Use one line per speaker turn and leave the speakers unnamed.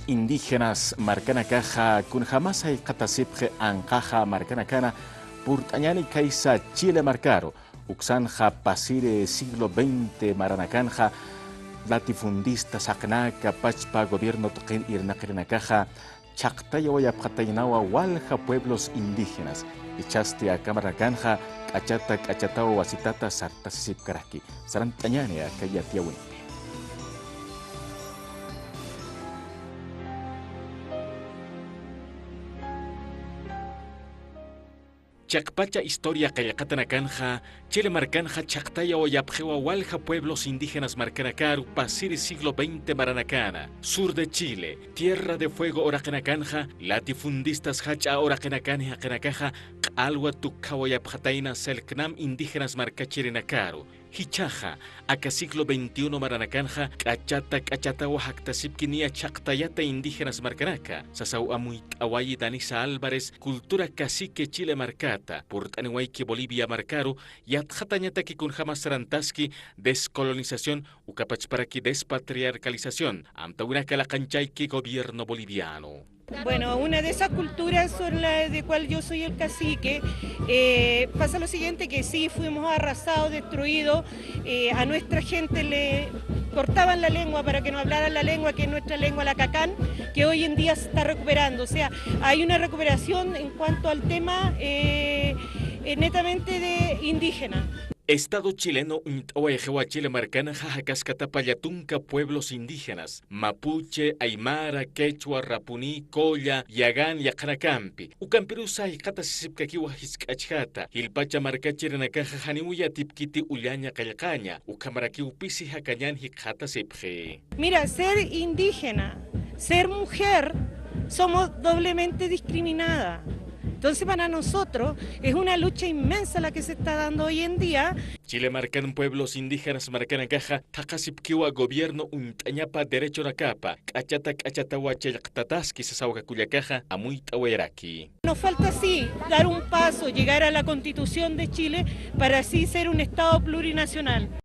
indígenas marcanakaja kunjamasa y katasipje ancaja marcanacana purtañani kaisa Chile marcaro uxanja pasire siglo XX maranacanja latifundista saknaka pachpa gobierno toquen irnaqrinakaja chaqtaya wayapqataynawa walja pueblos indígenas ichaste a cámara canja k'achatawa wasitata sartasisipkarajki sarantañani akayatiawin. Chakpacha historia Kayakatanakanja, Chile Marcanja, Chactaya Oyapjewa, Walja, pueblos indígenas Marcanacaru, Pasiri siglo XX Maranacana, sur de Chile, tierra de fuego Oracanacanja, latifundistas Hacha Oracanacanja, Canakaja, Alwa Tukawayapjataina, Selknam indígenas Marcachirinakaru, Hichaja, acá siglo XXI Maranacanja, Kachata Oaxactasipquinia Chactayata indígenas Marcanaca, Sasau Amuik Awayi Danisa Álvarez, cultura cacique Chile Marcata, Purtanehuayque Bolivia Marcaro, Yatjatañataki Kunjama Sarantaski, descolonización, Ucapachparaki despatriarcalización, Amtauraka la Canchayque gobierno boliviano.
Bueno, una de esas culturas son las de cual yo soy el cacique. Pasa lo siguiente, que sí, fuimos arrasados, destruidos, a nuestra gente le cortaban la lengua para que no hablaran la lengua, que es nuestra lengua, la cacán, que hoy en día se está recuperando. O sea, hay una recuperación en cuanto al tema netamente de indígena.
Estado chileno Oejewa Chile Marcana Jajacaskatapayatunca pueblos indígenas Mapuche, Aymara, Quechua, Rapuní, Colla, Yagán, Yacanacampi Ucampirusa y Catasipcaquiwa Hiskachata Hilpacha Marcachirenakaja Janimuya Tipkiti Ullaña Cayacaña Ucamaraki Upisi Jacañán Hikjatasipje.
Mira, ser indígena, ser mujer, somos doblemente discriminadas. Entonces para nosotros es una lucha inmensa la que se está dando hoy en día.
Chile marcan pueblos indígenas marcan caja, takasipkiwa gobierno untañapa derecho na capa, kachata huachayactataski sasauga cuyacaja, amuy taweraki.
Nos falta sí dar un paso, llegar a la Constitución de Chile para así ser un Estado plurinacional.